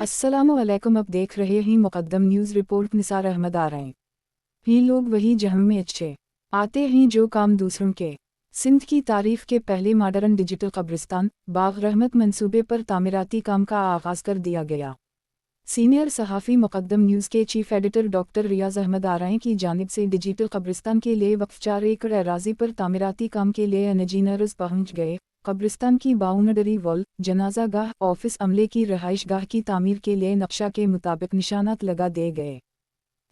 अस्सलामुअलैकुम। अब देख रहे हैं मुक़द्दम न्यूज़ रिपोर्ट। निसार अहमद आ रहे हैं। ही लोग वही जहम में अच्छे आते हैं जो काम दूसरों के। सिंध की तारीफ के पहले मॉडर्न डिजिटल कब्रिस्तान बाग रहमत मंसूबे पर तामीराती काम का आगाज़ कर दिया गया। सीनियर सहाफ़ी मुक़द्दम न्यूज़ के चीफ एडिटर डॉक्टर रियाज़ अहमद आरई की जानिब से डिजिटल कब्रिस्तान के लिए वक्फ 4 एकड़ अराज़ी पर तामीराती काम के लिए इंजीनियर्स पहुँच गए। कब्रिस्तान की बाउंड्री वॉल, जनाजा गाह, ऑफिस अमले की रहाइश गाह की तामीर के लिए नक्शा के मुताबिक निशानात लगा दिए गए।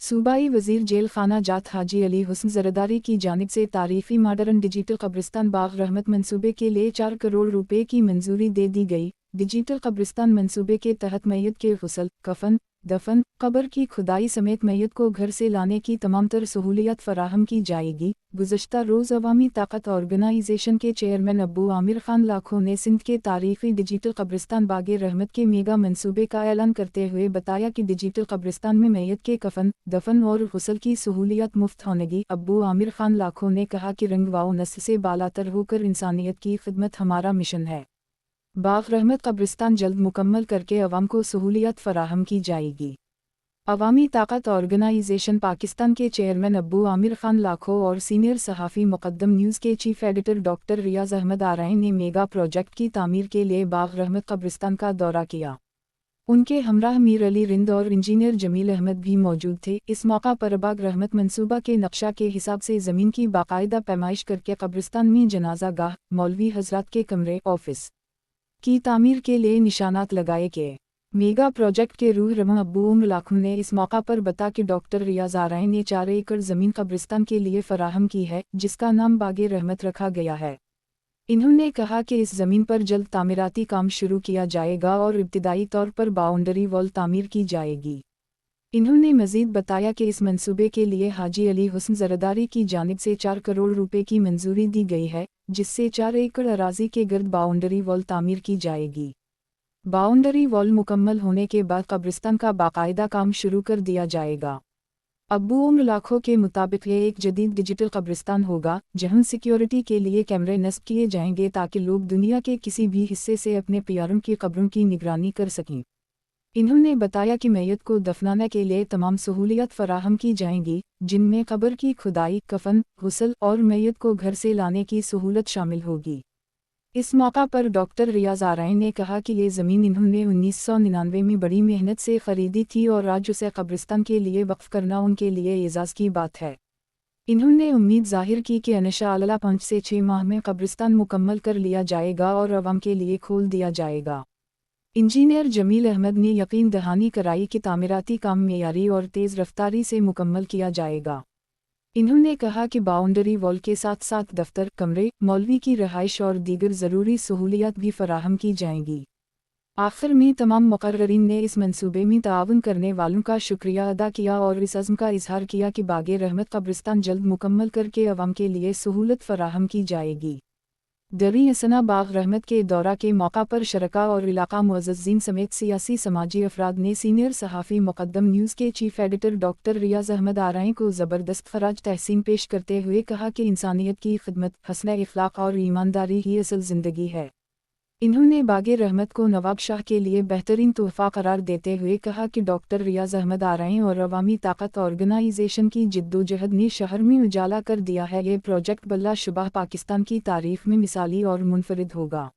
सूबाई वज़ीर जेल खाना जात हाजी अली हुस्न ज़रदारी की जानिब से तारीफ़ी मॉडर्न डिजिटल कब्रिस्तान बाग रहमत मंसूबे के लिए 4 करोड़ रुपए की मंजूरी दे दी गई। डिजिटल कब्रिस्तान मंसूबे के तहत मैयत के गुस्ल, कफन, दफन, कब्र की खुदाई समेत मैयत को घर से लाने की तमाम तर सहूलियत फराहम की जाएगी। गुज़श्ता रोज़ अवामी ताकत ऑर्गेनाइजेशन के चेयरमैन अब्बू आमिर खान लाखों ने सिंध के तारीख़ी डिजिटल कब्रिस्तान बागे रहमत के मेगा मंसूबे का ऐलान करते हुए बताया कि डिजिटल कब्रिस्तान में मैयत के कफन, दफन और गुस्ल की सहूलियत मुफ्त होनेगी। अब्बू आमिर खान लाखों ने कहा कि रंग व नस्ल से बालातर होकर इंसानियत की खिदमत हमारा मिशन है। बाग रहमत कब्रिस्तान जल्द मुकम्मल करके अवाम को सहूलियत फराहम की जाएगी। अवामी ताकत ऑर्गेनाइजेशन पाकिस्तान के चेयरमैन अब्बू आमिर खान लाखों और सीनियर सहाफ़ी मुक़द्दम न्यूज़ के चीफ एडिटर डॉक्टर रियाज़ अहमद आरई ने मेगा प्रोजेक्ट की तामीर के लिए बाग रहमत कब्रिस्तान का दौरा किया। उनके हमराह मीर अली रिंद और इंजीनियर जमील अहमद भी मौजूद थे। इस मौका पर बाग रहमत मंसूबा के नक्शा के हिसाब से ज़मीन की बाकायदा पैमाइश करके कब्रिस्तान में जनाजा गाह, मौलवी हजरात के कमरे, ऑफिस की तामीर के लिए निशानात लगाए गए। मेगा प्रोजेक्ट के रूह रवा अब्बू उम्र लाखों ने इस मौका पर बता कि डॉक्टर रियाज़ आरई ने 4 एकड़ ज़मीन कब्रिस्तान के लिए फराहम की है, जिसका नाम बागे रहमत रखा गया है। इन्होंने कहा कि इस ज़मीन पर जल्द तामीराती काम शुरू किया जाएगा और इब्तिदाई तौर पर बाउंड्री वॉल तामीर की जाएगी। इन्होंने मज़ीद बताया कि इस मंसूबे के लिए हाजी अली हुस्न ज़रदारी की जानिब से 4 करोड़ रुपए की मंजूरी दी गई है, जिससे 4 एकड़ अराज़ी के गर्द बाउंड्री वॉल तामीर की जाएगी। बाउंड्री वॉल मुकम्मल होने के बाद कब्रिस्तान का बाकायदा काम शुरू कर दिया जाएगा। अब्बू उम्र लाखों के मुताबिक ये एक जदीद डिजिटल कब्रिस्तान होगा, जहां सिक्योरिटी के लिए कैमरे नस्ब किए जाएंगे ताकि लोग दुनिया के किसी भी हिस्से से अपने प्यारों की कब्रों की निगरानी कर सकें। इन्होंने बताया कि मैयत को दफनाने के लिए तमाम सहूलियत फराहम की जाएंगी, जिनमें कब्र की खुदाई, कफन, गुस्ल और मैयत को घर से लाने की सहूलत शामिल होगी। इस मौका पर डॉक्टर रियाज़ आरई ने कहा कि ये ज़मीन इन्होंने 1999 में बड़ी मेहनत से ख़रीदी थी और आज उसे कब्रिस्तान के लिए वक्फ करना उनके लिए एजाज़ की बात है। इन्होंने उम्मीद ज़ाहिर की कि इंशाअल्लाह 5 से 6 माह में कब्रिस्तान मुकम्मल कर लिया जाएगा और अवाम के लिए खोल दिया जाएगा। इंजीनियर जमील अहमद ने यकीन दहानी कराई कि तामीराती काम मेयारी और तेज़ रफ्तारी से मुकम्मल किया जाएगा। इन्होंने कहा कि बाउंड्री वॉल के साथ साथ दफ्तर, कमरे, मौलवी की रहाइश और दीगर ज़रूरी सहूलियत भी फराहम की जाएंगी। आखिर में तमाम मुक़र्ररीन ने इस मंसूबे में ताउन करने वालों का शुक्रिया अदा किया और इस अज़्म का इजहार किया कि बागे रहमत कब्रिस्तान जल्द मुकम्मल करके अवाम के लिए सहूलत फराहम की जाएगी। दरी असना बाग रहमत के दौरा के मौका पर शरका और इलाका मुअज़्ज़ज़ीन समेत सियासी समाजी अफराद ने सीनियर सहाफ़ी मुक़द्दम न्यूज़ के चीफ एडिटर डॉक्टर रियाज़ अहमद आरई को ज़बरदस्त ख़राज तहसीन पेश करते हुए कहा कि इंसानियत की खिदमत, हस्न इख़लाक़ और ईमानदारी ही असल ज़िंदगी है। इन्होंने बागे रहमत को नवाब शाह के लिए बेहतरीन तोहफ़ा करार देते हुए कहा कि डॉक्टर रियाज़ अहमद आरई और अवामी ताकत ऑर्गेनाइजेशन की जिद्दोजहद ने शहर में उजाला कर दिया है। ये प्रोजेक्ट बिला शुबह पाकिस्तान की तारीफ़ में मिसाली और मुनफरिद होगा।